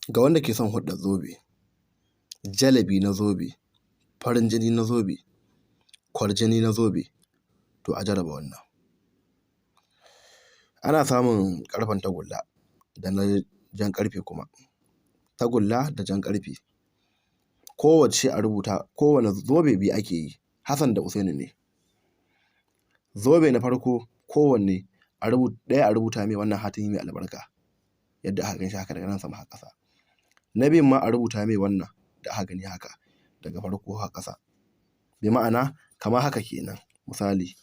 Ga wanda ke son hulɗar zobe, jalabi na zobe, farin jini na zobe, kwarjini na zobe, to a jaraba wannan. Ana samun ƙarfen tagulla da na jan ƙarfe kuma. Tagulla da jan ƙarfe. Kowacce a rubuta, kowane zobe biyu ake yi, Hassan da Usaini ne. Zobe na farko kowanne ɗaya a rubuta mai wannan hatimi mai albarka, yadda aka gan shi haka daga nan sama har ƙasa. Na biyun ma a rubuta mai wannan da aka gani haka daga farko har ƙasa. Bi ma'ana kamar haka kenan. Misali,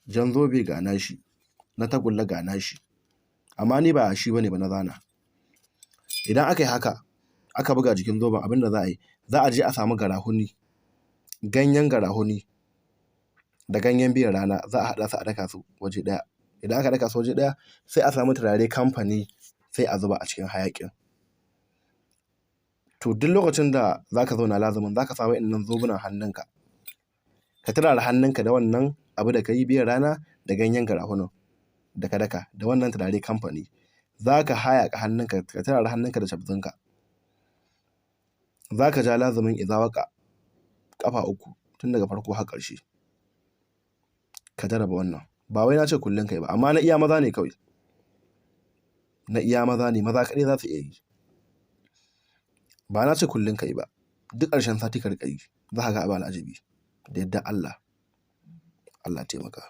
jan zobe ga nashi, na tagulla ga nashi, amma ni ba shi bane ba na zana. Idan aka yi haka, aka buga jikin zoben, abin da za a yi, za a je a samu garahuni, ganyen garahuni da ganyen biyar rana, za a haɗa su a daka su waje ɗaya. Idan aka daka su waje ɗaya, sai a samu turare kamfani sai a zuba a cikin hayaƙin. To duk lokacin da za ka zauna lazumin, za ka sa waɗannan zobunan hannunka, ka turara hannunka da wannan abu da ka yi biyar rana da ganyen garahunin da ka daka da wannan turare kamfani. Za ka hayaƙa hannunka, ka turara hannunka da cabzinka. Za ka ja lazumin iza waƙa ƙafa 3 tun daga farko har ƙarshe. Ka jaraba wannan. Ba wai na ce kullum ka yi ba, amma na iya maza ne kawai. Na iya maza ne, maza kaɗai za su iya yi. Ba na ce kullum ka yi ba. Duk ƙarshen sati ka riƙa yi. Za ka ga abin al'ajabi da yardar Allah. Allah ya taimaka.